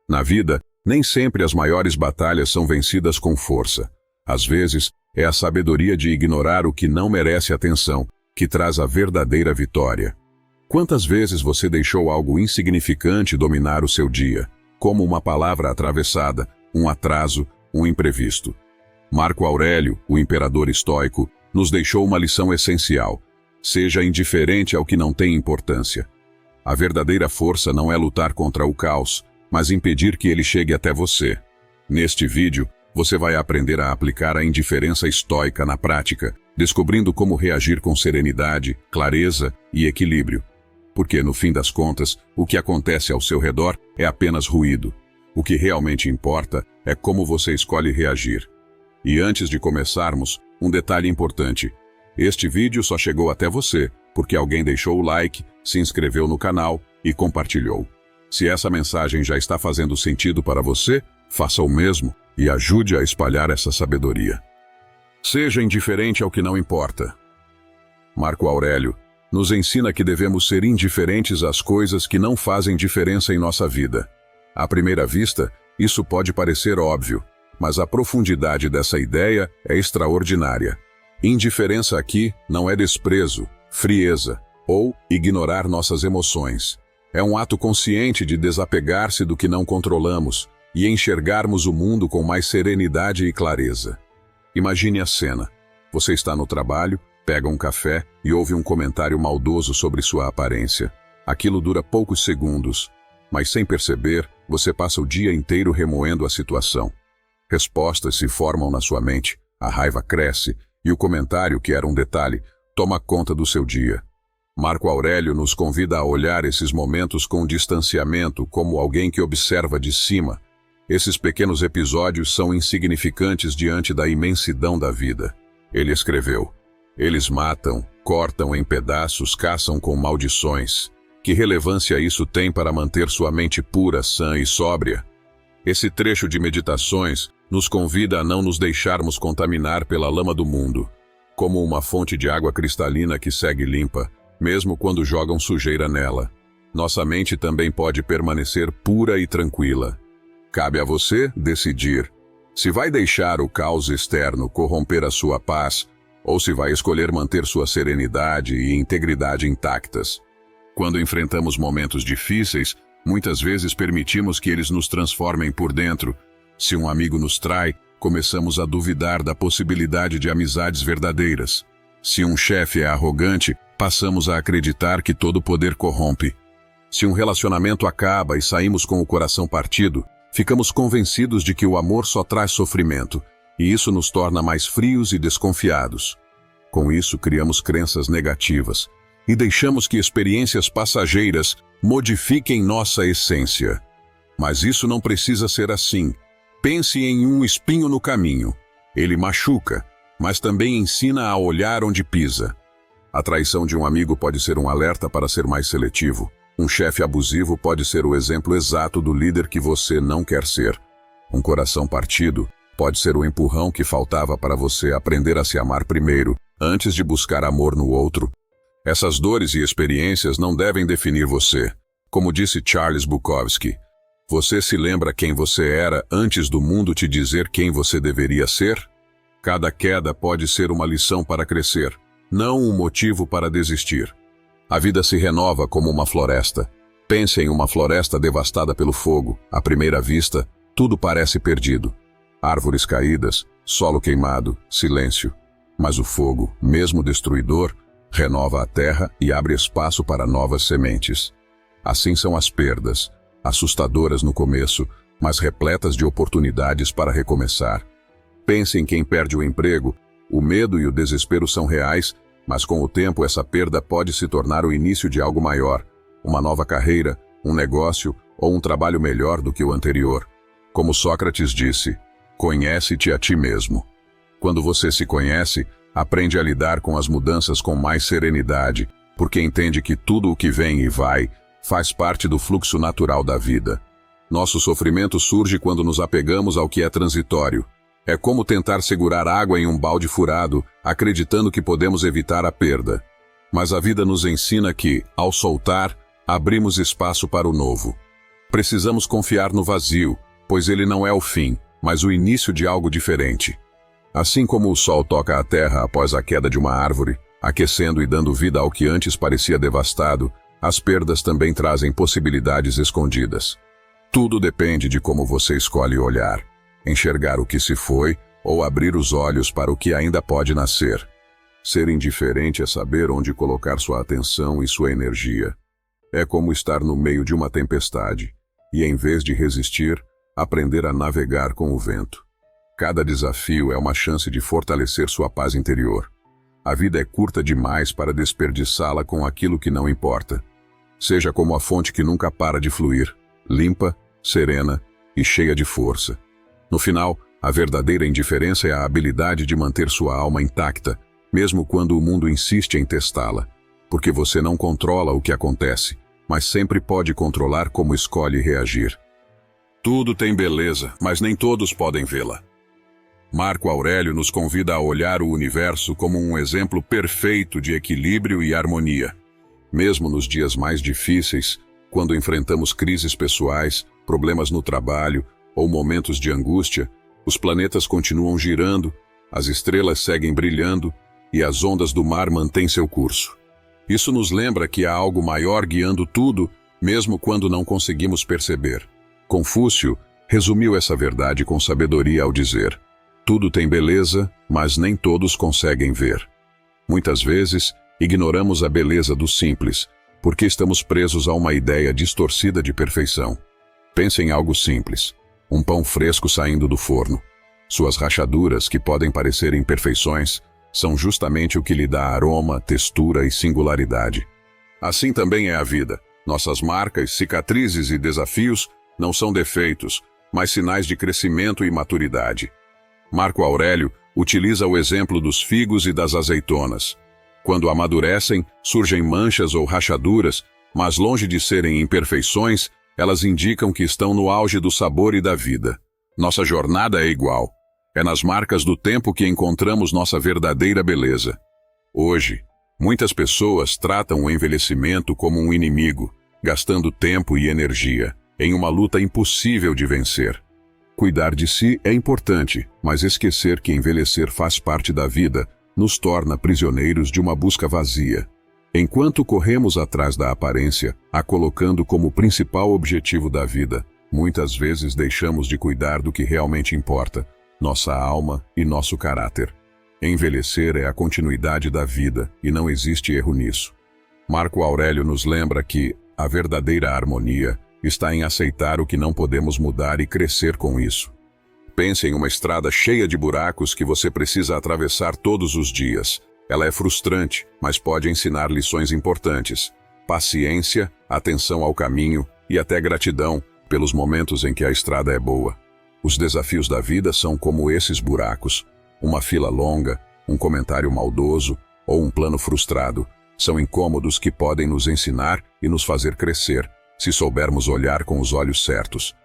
Na vida, nem sempre as maiores batalhas são vencidas com força. Às vezes, é a sabedoria de ignorar o que não merece atenção que traz a verdadeira vitória. Quantas vezes você deixou algo insignificante dominar o seu dia, como uma palavra atravessada, um atraso, um imprevisto? Marco Aurélio, o imperador estoico, nos deixou uma lição essencial: seja indiferente ao que não tem importância. A verdadeira força não é lutar contra o caos, mas impedir que ele chegue até você. Neste vídeo, você vai aprender a aplicar a indiferença estoica na prática, descobrindo como reagir com serenidade, clareza e equilíbrio. Porque, no fim das contas, o que acontece ao seu redor é apenas ruído. O que realmente importa é como você escolhe reagir. E antes de começarmos, um detalhe importante. Este vídeo só chegou até você porque alguém deixou o like, se inscreveu no canal e compartilhou. Se essa mensagem já está fazendo sentido para você, faça o mesmo e ajude a espalhar essa sabedoria. Seja indiferente ao que não importa. Marco Aurélio nos ensina que devemos ser indiferentes às coisas que não fazem diferença em nossa vida. À primeira vista, isso pode parecer óbvio, mas a profundidade dessa ideia é extraordinária. Indiferença aqui não é desprezo, frieza ou ignorar nossas emoções. É um ato consciente de desapegar-se do que não controlamos e enxergarmos o mundo com mais serenidade e clareza. Imagine a cena. Você está no trabalho, pega um café e ouve um comentário maldoso sobre sua aparência. Aquilo dura poucos segundos, mas sem perceber, você passa o dia inteiro remoendo a situação. Respostas se formam na sua mente, a raiva cresce e o comentário, que era um detalhe, toma conta do seu dia. Marco Aurélio nos convida a olhar esses momentos com distanciamento, como alguém que observa de cima. Esses pequenos episódios são insignificantes diante da imensidão da vida. Ele escreveu: eles matam, cortam em pedaços, caçam com maldições. Que relevância isso tem para manter sua mente pura, sã e sóbria? Esse trecho de Meditações nos convida a não nos deixarmos contaminar pela lama do mundo, como uma fonte de água cristalina que segue limpa, mesmo quando jogam sujeira nela. Nossa mente também pode permanecer pura e tranquila. Cabe a você decidir se vai deixar o caos externo corromper a sua paz ou se vai escolher manter sua serenidade e integridade intactas. Quando enfrentamos momentos difíceis, muitas vezes permitimos que eles nos transformem por dentro. Se um amigo nos trai, começamos a duvidar da possibilidade de amizades verdadeiras. Se um chefe é arrogante, passamos a acreditar que todo poder corrompe. Se um relacionamento acaba e saímos com o coração partido, ficamos convencidos de que o amor só traz sofrimento, e isso nos torna mais frios e desconfiados. Com isso, criamos crenças negativas e deixamos que experiências passageiras modifiquem nossa essência. Mas isso não precisa ser assim. Pense em um espinho no caminho. Ele machuca, mas também ensina a olhar onde pisa. A traição de um amigo pode ser um alerta para ser mais seletivo. Um chefe abusivo pode ser o exemplo exato do líder que você não quer ser. Um coração partido pode ser o empurrão que faltava para você aprender a se amar primeiro, antes de buscar amor no outro. Essas dores e experiências não devem definir você. Como disse Charles Bukowski, você se lembra quem você era antes do mundo te dizer quem você deveria ser? Cada queda pode ser uma lição para crescer, não um motivo para desistir. A vida se renova como uma floresta. Pense em uma floresta devastada pelo fogo. À primeira vista, tudo parece perdido. Árvores caídas, solo queimado, silêncio. Mas o fogo, mesmo destruidor, renova a terra e abre espaço para novas sementes. Assim são as perdas, assustadoras no começo, mas repletas de oportunidades para recomeçar. Pense em quem perde o emprego. O medo e o desespero são reais, mas com o tempo essa perda pode se tornar o início de algo maior, uma nova carreira, um negócio ou um trabalho melhor do que o anterior. Como Sócrates disse, conhece-te a ti mesmo. Quando você se conhece, aprende a lidar com as mudanças com mais serenidade, porque entende que tudo o que vem e vai faz parte do fluxo natural da vida. Nosso sofrimento surge quando nos apegamos ao que é transitório. É como tentar segurar água em um balde furado, acreditando que podemos evitar a perda. Mas a vida nos ensina que, ao soltar, abrimos espaço para o novo. Precisamos confiar no vazio, pois ele não é o fim, mas o início de algo diferente. Assim como o sol toca a terra após a queda de uma árvore, aquecendo e dando vida ao que antes parecia devastado, as perdas também trazem possibilidades escondidas. Tudo depende de como você escolhe olhar, enxergar o que se foi ou abrir os olhos para o que ainda pode nascer. Ser indiferente é saber onde colocar sua atenção e sua energia. É como estar no meio de uma tempestade e, em vez de resistir, aprender a navegar com o vento. Cada desafio é uma chance de fortalecer sua paz interior. A vida é curta demais para desperdiçá-la com aquilo que não importa. Seja como a fonte que nunca para de fluir, limpa, serena e cheia de força. No final, a verdadeira indiferença é a habilidade de manter sua alma intacta, mesmo quando o mundo insiste em testá-la, porque você não controla o que acontece, mas sempre pode controlar como escolhe reagir. Tudo tem beleza, mas nem todos podem vê-la. Marco Aurélio nos convida a olhar o universo como um exemplo perfeito de equilíbrio e harmonia. Mesmo nos dias mais difíceis, quando enfrentamos crises pessoais, problemas no trabalho ou momentos de angústia, os planetas continuam girando, as estrelas seguem brilhando e as ondas do mar mantêm seu curso. Isso nos lembra que há algo maior guiando tudo, mesmo quando não conseguimos perceber. Confúcio resumiu essa verdade com sabedoria ao dizer: tudo tem beleza, mas nem todos conseguem ver. Muitas vezes, ignoramos a beleza do simples, porque estamos presos a uma ideia distorcida de perfeição. Pense em algo simples: um pão fresco saindo do forno. Suas rachaduras, que podem parecer imperfeições, são justamente o que lhe dá aroma, textura e singularidade. Assim também é a vida. Nossas marcas, cicatrizes e desafios não são defeitos, mas sinais de crescimento e maturidade. Marco Aurélio utiliza o exemplo dos figos e das azeitonas. Quando amadurecem, surgem manchas ou rachaduras, mas longe de serem imperfeições, elas indicam que estão no auge do sabor e da vida. Nossa jornada é igual. É nas marcas do tempo que encontramos nossa verdadeira beleza. Hoje, muitas pessoas tratam o envelhecimento como um inimigo, gastando tempo e energia em uma luta impossível de vencer. Cuidar de si é importante, mas esquecer que envelhecer faz parte da vida nos torna prisioneiros de uma busca vazia. Enquanto corremos atrás da aparência, a colocando como principal objetivo da vida, muitas vezes deixamos de cuidar do que realmente importa: nossa alma e nosso caráter. Envelhecer é a continuidade da vida e não existe erro nisso. Marco Aurélio nos lembra que a verdadeira harmonia está em aceitar o que não podemos mudar e crescer com isso. Pense em uma estrada cheia de buracos que você precisa atravessar todos os dias. Ela é frustrante, mas pode ensinar lições importantes: paciência, atenção ao caminho e até gratidão pelos momentos em que a estrada é boa. Os desafios da vida são como esses buracos. Uma fila longa, um comentário maldoso ou um plano frustrado são incômodos que podem nos ensinar e nos fazer crescer, se soubermos olhar com os olhos certos.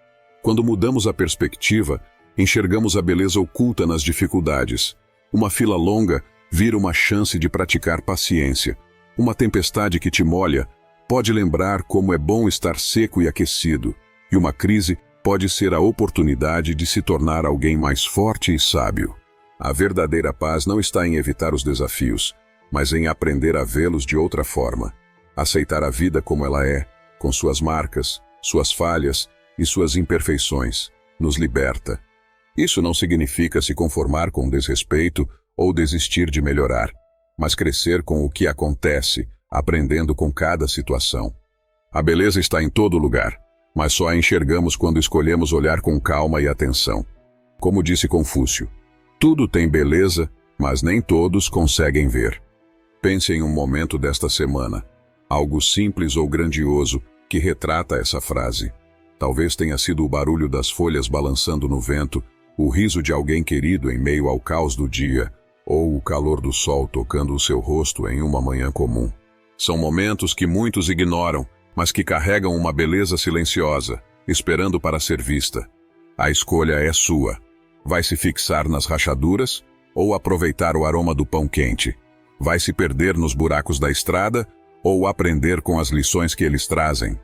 Quando mudamos a perspectiva, enxergamos a beleza oculta nas dificuldades. Uma fila longa vira uma chance de praticar paciência. Uma tempestade que te molha pode lembrar como é bom estar seco e aquecido. E uma crise pode ser a oportunidade de se tornar alguém mais forte e sábio. A verdadeira paz não está em evitar os desafios, mas em aprender a vê-los de outra forma. Aceitar a vida como ela é, com suas marcas, suas falhas e suas imperfeições, nos liberta. Isso não significa se conformar com desrespeito ou desistir de melhorar, mas crescer com o que acontece, aprendendo com cada situação. A beleza está em todo lugar, mas só a enxergamos quando escolhemos olhar com calma e atenção. Como disse Confúcio, tudo tem beleza, mas nem todos conseguem ver. Pense em um momento desta semana, algo simples ou grandioso que retrata essa frase. Talvez tenha sido o barulho das folhas balançando no vento, o riso de alguém querido em meio ao caos do dia, ou o calor do sol tocando o seu rosto em uma manhã comum. São momentos que muitos ignoram, mas que carregam uma beleza silenciosa, esperando para ser vista. A escolha é sua. Vai se fixar nas rachaduras ou aproveitar o aroma do pão quente? Vai se perder nos buracos da estrada ou aprender com as lições que eles trazem?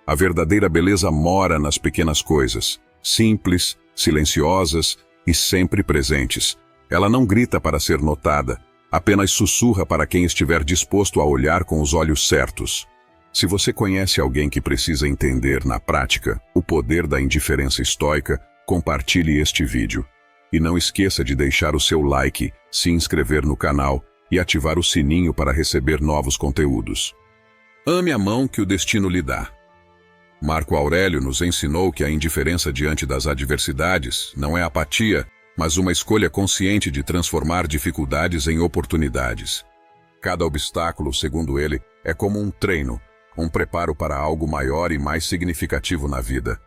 A verdadeira beleza mora nas pequenas coisas, simples, silenciosas e sempre presentes. Ela não grita para ser notada, apenas sussurra para quem estiver disposto a olhar com os olhos certos. Se você conhece alguém que precisa entender na prática o poder da indiferença estoica, compartilhe este vídeo. E não esqueça de deixar o seu like, se inscrever no canal e ativar o sininho para receber novos conteúdos. Ame a mão que o destino lhe dá. Marco Aurélio nos ensinou que a indiferença diante das adversidades não é apatia, mas uma escolha consciente de transformar dificuldades em oportunidades. Cada obstáculo, segundo ele, é como um treino, um preparo para algo maior e mais significativo na vida.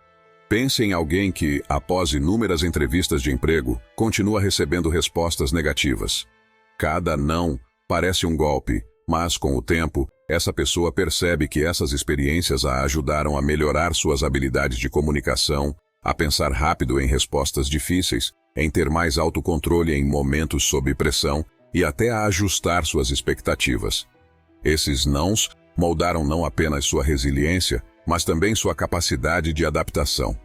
Pense em alguém que, após inúmeras entrevistas de emprego, continua recebendo respostas negativas. Cada não parece um golpe, mas com o tempo, essa pessoa percebe que essas experiências a ajudaram a melhorar suas habilidades de comunicação, a pensar rápido em respostas difíceis, em ter mais autocontrole em momentos sob pressão e até a ajustar suas expectativas. Esses nãos moldaram não apenas sua resiliência, mas também sua capacidade de adaptação.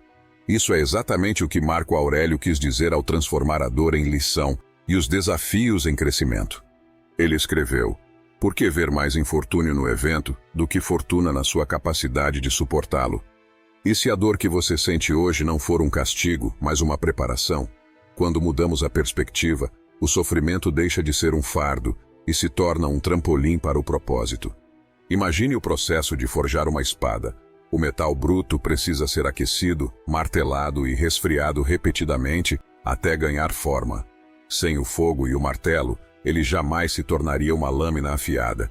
Isso é exatamente o que Marco Aurélio quis dizer ao transformar a dor em lição e os desafios em crescimento. Ele escreveu: "Por que ver mais infortúnio no evento do que fortuna na sua capacidade de suportá-lo? E se a dor que você sente hoje não for um castigo, mas uma preparação? Quando mudamos a perspectiva, o sofrimento deixa de ser um fardo e se torna um trampolim para o propósito. Imagine o processo de forjar uma espada. O metal bruto precisa ser aquecido, martelado e resfriado repetidamente até ganhar forma. Sem o fogo e o martelo, ele jamais se tornaria uma lâmina afiada.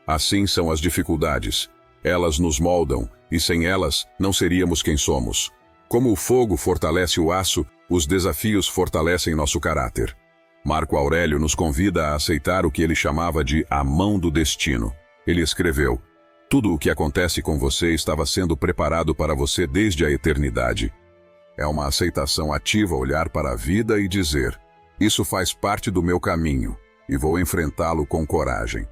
Assim são as dificuldades. Elas nos moldam, e sem elas, não seríamos quem somos. Como o fogo fortalece o aço, os desafios fortalecem nosso caráter." Marco Aurélio nos convida a aceitar o que ele chamava de a mão do destino. Ele escreveu: "Tudo o que acontece com você estava sendo preparado para você desde a eternidade." É uma aceitação ativa olhar para a vida e dizer: "Isso faz parte do meu caminho, e vou enfrentá-lo com coragem."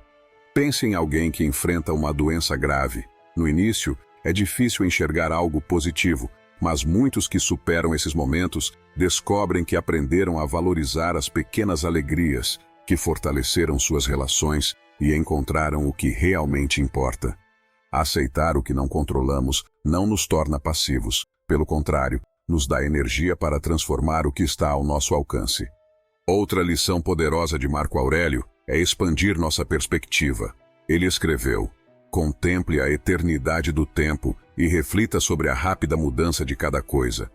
Pense em alguém que enfrenta uma doença grave. No início, é difícil enxergar algo positivo, mas muitos que superam esses momentos descobrem que aprenderam a valorizar as pequenas alegrias, que fortaleceram suas relações e encontraram o que realmente importa. Aceitar o que não controlamos não nos torna passivos, pelo contrário, nos dá energia para transformar o que está ao nosso alcance. Outra lição poderosa de Marco Aurélio é expandir nossa perspectiva. Ele escreveu: "Contemple a eternidade do tempo e reflita sobre a rápida mudança de cada coisa."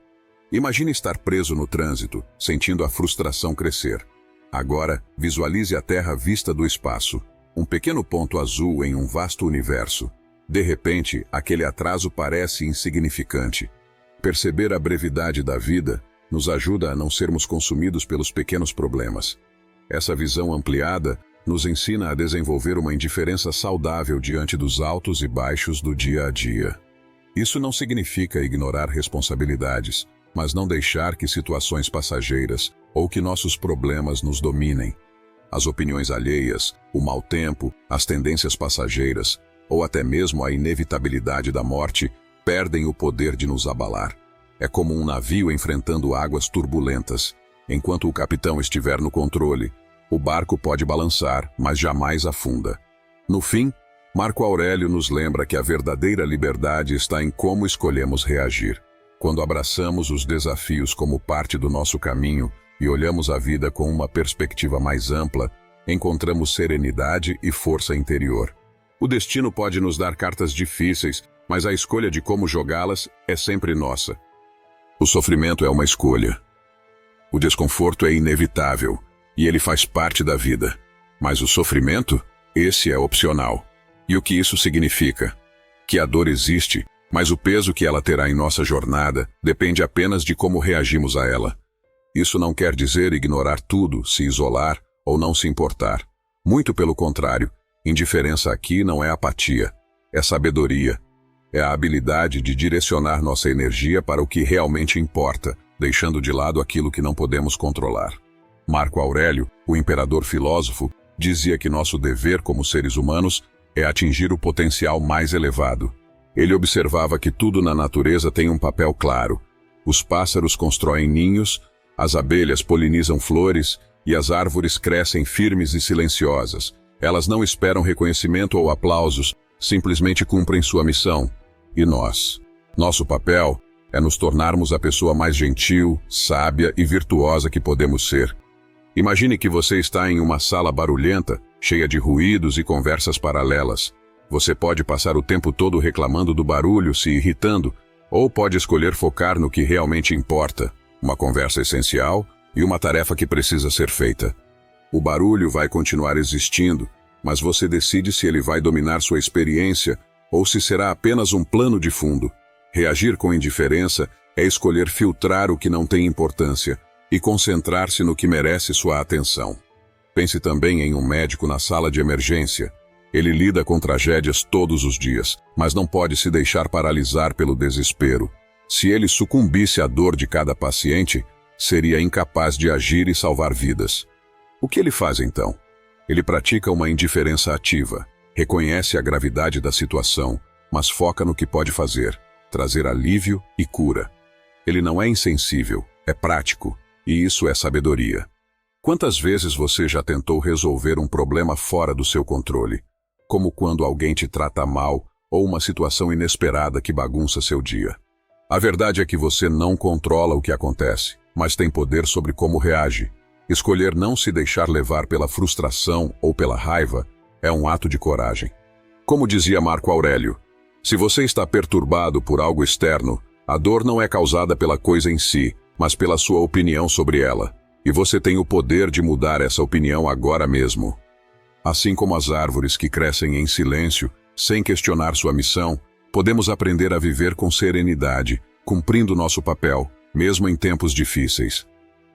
Imagine estar preso no trânsito, sentindo a frustração crescer. Agora, visualize a Terra vista do espaço, um pequeno ponto azul em um vasto universo. De repente, aquele atraso parece insignificante. Perceber a brevidade da vida nos ajuda a não sermos consumidos pelos pequenos problemas. Essa visão ampliada nos ensina a desenvolver uma indiferença saudável diante dos altos e baixos do dia a dia. Isso não significa ignorar responsabilidades, mas não deixar que situações passageiras ou que nossos problemas nos dominem. As opiniões alheias, o mau tempo, as tendências passageiras, ou até mesmo a inevitabilidade da morte, perdem o poder de nos abalar. É como um navio enfrentando águas turbulentas. Enquanto o capitão estiver no controle, o barco pode balançar, mas jamais afunda. No fim, Marco Aurélio nos lembra que a verdadeira liberdade está em como escolhemos reagir. Quando abraçamos os desafios como parte do nosso caminho e olhamos a vida com uma perspectiva mais ampla, encontramos serenidade e força interior. O destino pode nos dar cartas difíceis, mas a escolha de como jogá-las é sempre nossa. O sofrimento é uma escolha. O desconforto é inevitável, e ele faz parte da vida. Mas o sofrimento, esse é opcional. E o que isso significa? Que a dor existe, mas o peso que ela terá em nossa jornada depende apenas de como reagimos a ela. Isso não quer dizer ignorar tudo, se isolar ou não se importar. Muito pelo contrário, indiferença aqui não é apatia, é sabedoria. É a habilidade de direcionar nossa energia para o que realmente importa, deixando de lado aquilo que não podemos controlar. Marco Aurélio, o imperador filósofo, dizia que nosso dever como seres humanos é atingir o potencial mais elevado. Ele observava que tudo na natureza tem um papel claro. Os pássaros constroem ninhos, as abelhas polinizam flores e as árvores crescem firmes e silenciosas. Elas não esperam reconhecimento ou aplausos, simplesmente cumprem sua missão. E nós? Nosso papel é nos tornarmos a pessoa mais gentil, sábia e virtuosa que podemos ser. Imagine que você está em uma sala barulhenta, cheia de ruídos e conversas paralelas. Você pode passar o tempo todo reclamando do barulho, se irritando, ou pode escolher focar no que realmente importa, uma conversa essencial e uma tarefa que precisa ser feita. O barulho vai continuar existindo, mas você decide se ele vai dominar sua experiência ou se será apenas um plano de fundo. Reagir com indiferença é escolher filtrar o que não tem importância e concentrar-se no que merece sua atenção. Pense também em um médico na sala de emergência. Ele lida com tragédias todos os dias, mas não pode se deixar paralisar pelo desespero. Se ele sucumbisse à dor de cada paciente, seria incapaz de agir e salvar vidas. O que ele faz então? Ele pratica uma indiferença ativa, reconhece a gravidade da situação, mas foca no que pode fazer, trazer alívio e cura. Ele não é insensível, é prático, e isso é sabedoria. Quantas vezes você já tentou resolver um problema fora do seu controle? Como quando alguém te trata mal ou uma situação inesperada que bagunça seu dia. A verdade é que você não controla o que acontece, mas tem poder sobre como reage. Escolher não se deixar levar pela frustração ou pela raiva é um ato de coragem. Como dizia Marco Aurélio, se você está perturbado por algo externo, a dor não é causada pela coisa em si, mas pela sua opinião sobre ela. E você tem o poder de mudar essa opinião agora mesmo. Assim como as árvores que crescem em silêncio, sem questionar sua missão, podemos aprender a viver com serenidade, cumprindo nosso papel, mesmo em tempos difíceis.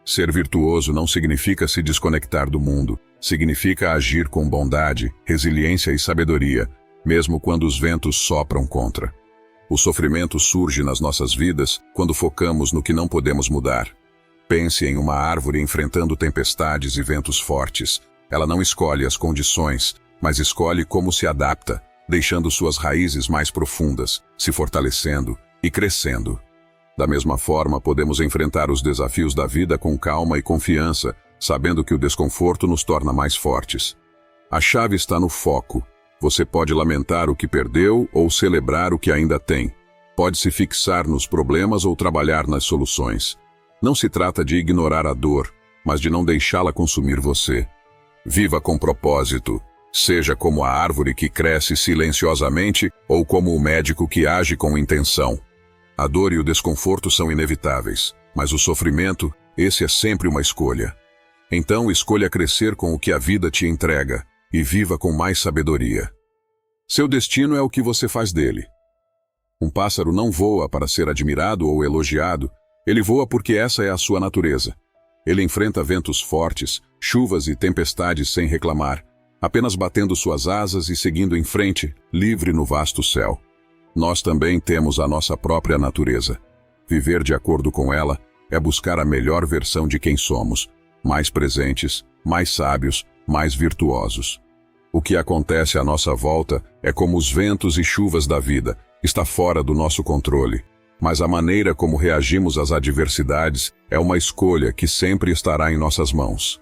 Ser virtuoso não significa se desconectar do mundo, significa agir com bondade, resiliência e sabedoria, mesmo quando os ventos sopram contra. O sofrimento surge nas nossas vidas quando focamos no que não podemos mudar. Pense em uma árvore enfrentando tempestades e ventos fortes. Ela não escolhe as condições, mas escolhe como se adapta, deixando suas raízes mais profundas, se fortalecendo e crescendo. Da mesma forma, podemos enfrentar os desafios da vida com calma e confiança, sabendo que o desconforto nos torna mais fortes. A chave está no foco. Você pode lamentar o que perdeu ou celebrar o que ainda tem. Pode se fixar nos problemas ou trabalhar nas soluções. Não se trata de ignorar a dor, mas de não deixá-la consumir você. Viva com propósito, seja como a árvore que cresce silenciosamente ou como o médico que age com intenção. A dor e o desconforto são inevitáveis, mas o sofrimento, esse é sempre uma escolha. Então escolha crescer com o que a vida te entrega e viva com mais sabedoria. Seu destino é o que você faz dele. Um pássaro não voa para ser admirado ou elogiado, ele voa porque essa é a sua natureza. Ele enfrenta ventos fortes, chuvas e tempestades sem reclamar, apenas batendo suas asas e seguindo em frente, livre no vasto céu. Nós também temos a nossa própria natureza. Viver de acordo com ela é buscar a melhor versão de quem somos, mais presentes, mais sábios, mais virtuosos. O que acontece à nossa volta é como os ventos e chuvas da vida, está fora do nosso controle. Mas a maneira como reagimos às adversidades é uma escolha que sempre estará em nossas mãos.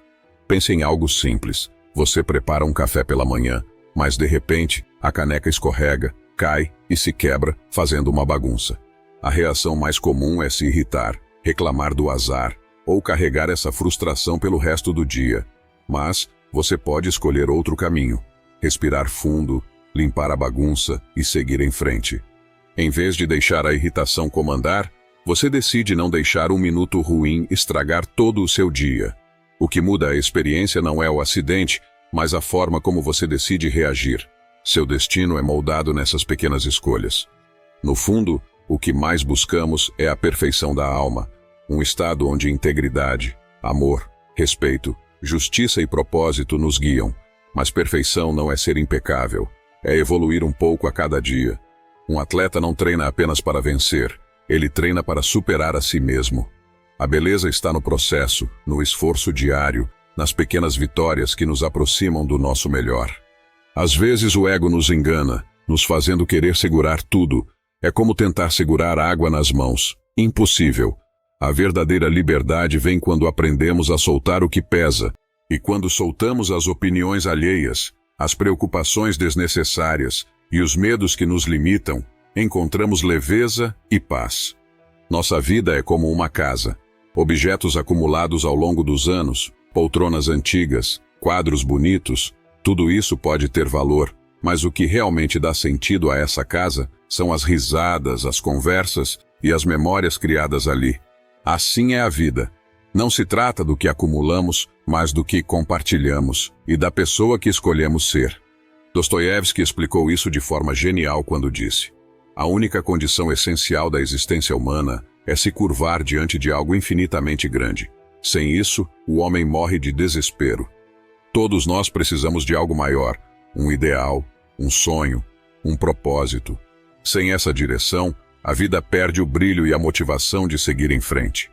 Pense em algo simples. Você prepara um café pela manhã, mas de repente a caneca escorrega, cai e se quebra, fazendo uma bagunça. A reação mais comum é se irritar, reclamar do azar ou carregar essa frustração pelo resto do dia. Mas você pode escolher outro caminho, respirar fundo, limpar a bagunça e seguir em frente. Em vez de deixar a irritação comandar, você decide não deixar um minuto ruim estragar todo o seu dia. O que muda a experiência não é o acidente, mas a forma como você decide reagir. Seu destino é moldado nessas pequenas escolhas. No fundo, o que mais buscamos é a perfeição da alma, um estado onde integridade, amor, respeito, justiça e propósito nos guiam. Mas perfeição não é ser impecável, é evoluir um pouco a cada dia. Um atleta não treina apenas para vencer, ele treina para superar a si mesmo. A beleza está no processo, no esforço diário, nas pequenas vitórias que nos aproximam do nosso melhor. Às vezes o ego nos engana, nos fazendo querer segurar tudo. É como tentar segurar água nas mãos. Impossível. A verdadeira liberdade vem quando aprendemos a soltar o que pesa, e quando soltamos as opiniões alheias, as preocupações desnecessárias e os medos que nos limitam, encontramos leveza e paz. Nossa vida é como uma casa. Objetos acumulados ao longo dos anos, poltronas antigas, quadros bonitos, tudo isso pode ter valor, mas o que realmente dá sentido a essa casa são as risadas, as conversas e as memórias criadas ali. Assim é a vida. Não se trata do que acumulamos, mas do que compartilhamos e da pessoa que escolhemos ser. Dostoiévski explicou isso de forma genial quando disse: a única condição essencial da existência humana é se curvar diante de algo infinitamente grande. Sem isso, o homem morre de desespero. Todos nós precisamos de algo maior, um ideal, um sonho, um propósito. Sem essa direção, a vida perde o brilho e a motivação de seguir em frente.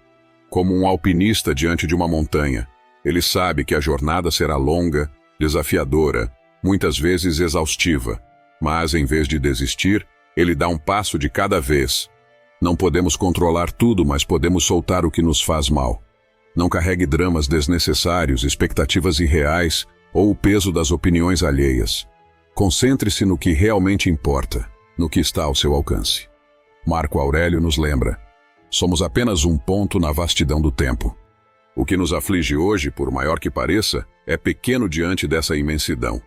Como um alpinista diante de uma montanha, ele sabe que a jornada será longa, desafiadora, muitas vezes exaustiva, mas em vez de desistir, ele dá um passo de cada vez. Não podemos controlar tudo, mas podemos soltar o que nos faz mal. Não carregue dramas desnecessários, expectativas irreais ou o peso das opiniões alheias. Concentre-se no que realmente importa, no que está ao seu alcance. Marco Aurélio nos lembra: somos apenas um ponto na vastidão do tempo. O que nos aflige hoje, por maior que pareça, é pequeno diante dessa imensidão.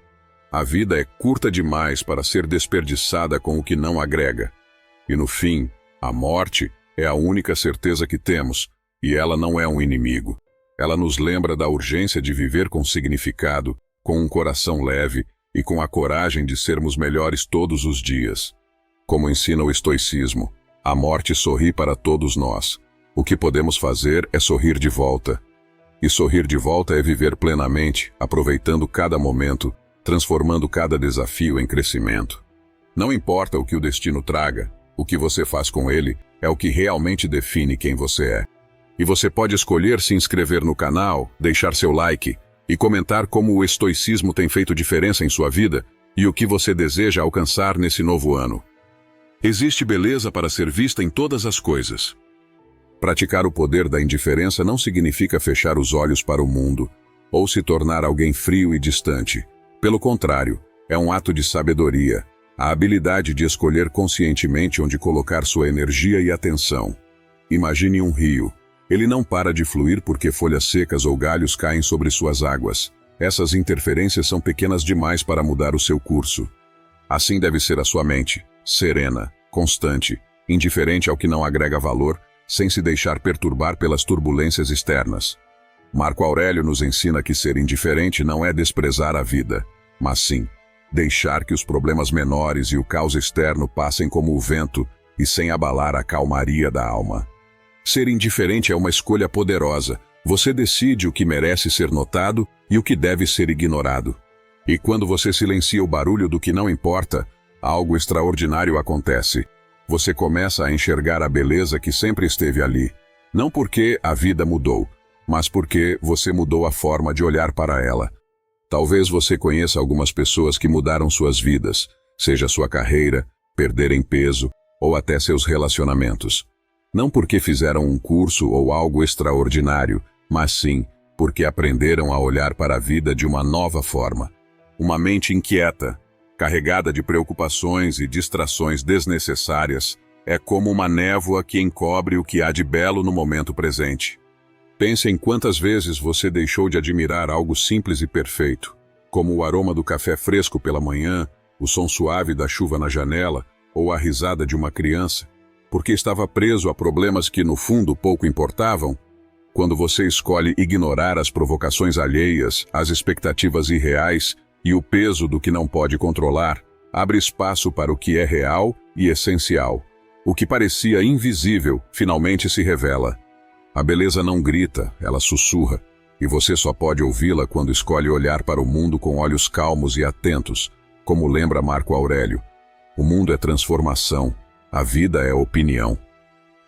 A vida é curta demais para ser desperdiçada com o que não agrega. E no fim, a morte é a única certeza que temos, e ela não é um inimigo. Ela nos lembra da urgência de viver com significado, com um coração leve e com a coragem de sermos melhores todos os dias. Como ensina o estoicismo, a morte sorri para todos nós. O que podemos fazer é sorrir de volta. E sorrir de volta é viver plenamente, aproveitando cada momento, transformando cada desafio em crescimento. Não importa o que o destino traga, o que você faz com ele é o que realmente define quem você é. E você pode escolher se inscrever no canal, deixar seu like e comentar como o estoicismo tem feito diferença em sua vida e o que você deseja alcançar nesse novo ano. Existe beleza para ser vista em todas as coisas. Praticar o poder da indiferença não significa fechar os olhos para o mundo ou se tornar alguém frio e distante. Pelo contrário, é um ato de sabedoria, a habilidade de escolher conscientemente onde colocar sua energia e atenção. Imagine um rio. Ele não para de fluir porque folhas secas ou galhos caem sobre suas águas. Essas interferências são pequenas demais para mudar o seu curso. Assim deve ser a sua mente, serena, constante, indiferente ao que não agrega valor, sem se deixar perturbar pelas turbulências externas. Marco Aurélio nos ensina que ser indiferente não é desprezar a vida, mas sim deixar que os problemas menores e o caos externo passem como o vento e sem abalar a calmaria da alma. Ser indiferente é uma escolha poderosa. Você decide o que merece ser notado e o que deve ser ignorado. E quando você silencia o barulho do que não importa, algo extraordinário acontece. Você começa a enxergar a beleza que sempre esteve ali. Não porque a vida mudou, mas porque você mudou a forma de olhar para ela. Talvez você conheça algumas pessoas que mudaram suas vidas, seja sua carreira, perderem peso ou até seus relacionamentos. Não porque fizeram um curso ou algo extraordinário, mas sim porque aprenderam a olhar para a vida de uma nova forma. Uma mente inquieta, carregada de preocupações e distrações desnecessárias, é como uma névoa que encobre o que há de belo no momento presente. Pense em quantas vezes você deixou de admirar algo simples e perfeito, como o aroma do café fresco pela manhã, o som suave da chuva na janela ou a risada de uma criança, porque estava preso a problemas que no fundo pouco importavam. Quando você escolhe ignorar as provocações alheias, as expectativas irreais e o peso do que não pode controlar, abre espaço para o que é real e essencial. O que parecia invisível finalmente se revela. A beleza não grita, ela sussurra, e você só pode ouvi-la quando escolhe olhar para o mundo com olhos calmos e atentos, como lembra Marco Aurélio. O mundo é transformação, a vida é opinião.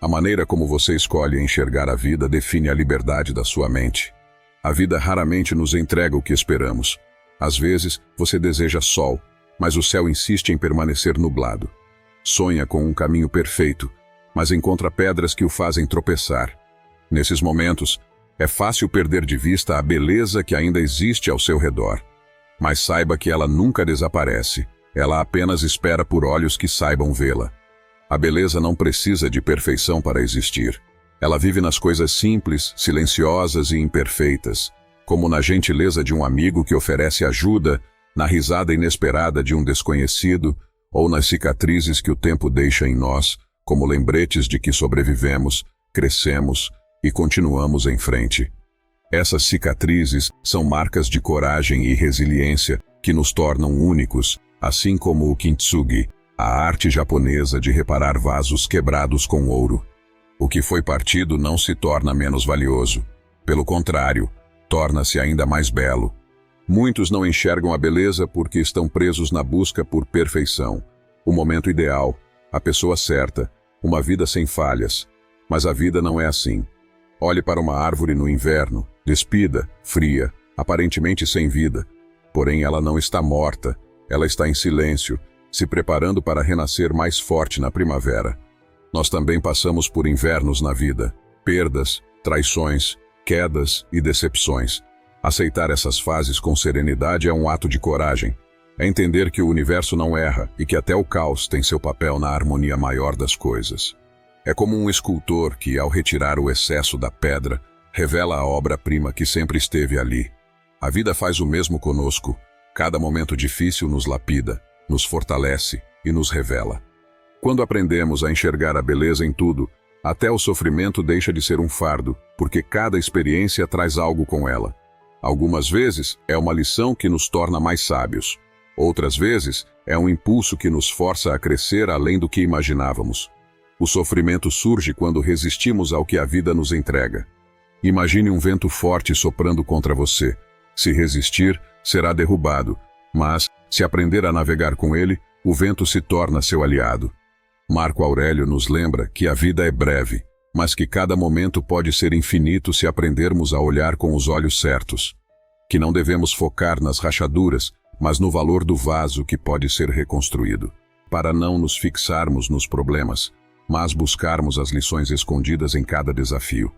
A maneira como você escolhe enxergar a vida define a liberdade da sua mente. A vida raramente nos entrega o que esperamos. Às vezes, você deseja sol, mas o céu insiste em permanecer nublado. Sonha com um caminho perfeito, mas encontra pedras que o fazem tropeçar. Nesses momentos, é fácil perder de vista a beleza que ainda existe ao seu redor. Mas saiba que ela nunca desaparece, ela apenas espera por olhos que saibam vê-la. A beleza não precisa de perfeição para existir. Ela vive nas coisas simples, silenciosas e imperfeitas, como na gentileza de um amigo que oferece ajuda, na risada inesperada de um desconhecido, ou nas cicatrizes que o tempo deixa em nós, como lembretes de que sobrevivemos, crescemos e continuamos em frente. Essas cicatrizes são marcas de coragem e resiliência que nos tornam únicos, assim como o kintsugi, a arte japonesa de reparar vasos quebrados com ouro. O que foi partido não se torna menos valioso. Pelo contrário, torna-se ainda mais belo. Muitos não enxergam a beleza porque estão presos na busca por perfeição. O momento ideal, a pessoa certa, uma vida sem falhas. Mas a vida não é assim. Olhe para uma árvore no inverno, despida, fria, aparentemente sem vida. Porém, ela não está morta, ela está em silêncio, se preparando para renascer mais forte na primavera. Nós também passamos por invernos na vida, perdas, traições, quedas e decepções. Aceitar essas fases com serenidade é um ato de coragem. É entender que o universo não erra e que até o caos tem seu papel na harmonia maior das coisas. É como um escultor que, ao retirar o excesso da pedra, revela a obra-prima que sempre esteve ali. A vida faz o mesmo conosco. Cada momento difícil nos lapida, nos fortalece e nos revela. Quando aprendemos a enxergar a beleza em tudo, até o sofrimento deixa de ser um fardo, porque cada experiência traz algo com ela. Algumas vezes é uma lição que nos torna mais sábios. Outras vezes é um impulso que nos força a crescer além do que imaginávamos. O sofrimento surge quando resistimos ao que a vida nos entrega. Imagine um vento forte soprando contra você. Se resistir, será derrubado, mas, se aprender a navegar com ele, o vento se torna seu aliado. Marco Aurélio nos lembra que a vida é breve, mas que cada momento pode ser infinito se aprendermos a olhar com os olhos certos. Que não devemos focar nas rachaduras, mas no valor do vaso que pode ser reconstruído. Para não nos fixarmos nos problemas, mas buscarmos as lições escondidas em cada desafio.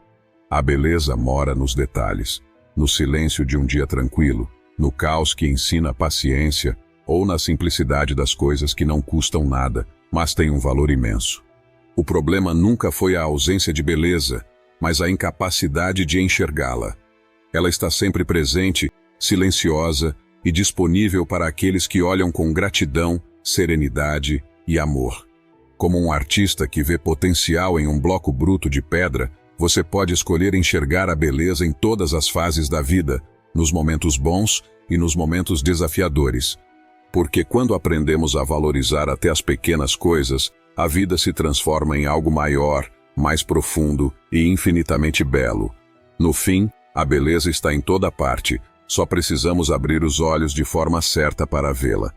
A beleza mora nos detalhes, no silêncio de um dia tranquilo, no caos que ensina paciência ou na simplicidade das coisas que não custam nada, mas têm um valor imenso. O problema nunca foi a ausência de beleza, mas a incapacidade de enxergá-la. Ela está sempre presente, silenciosa e disponível para aqueles que olham com gratidão, serenidade e amor. Como um artista que vê potencial em um bloco bruto de pedra, você pode escolher enxergar a beleza em todas as fases da vida, nos momentos bons e nos momentos desafiadores. Porque quando aprendemos a valorizar até as pequenas coisas, a vida se transforma em algo maior, mais profundo e infinitamente belo. No fim, a beleza está em toda parte, só precisamos abrir os olhos de forma certa para vê-la.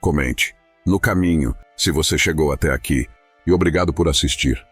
Comente no caminho, se você chegou até aqui, e obrigado por assistir.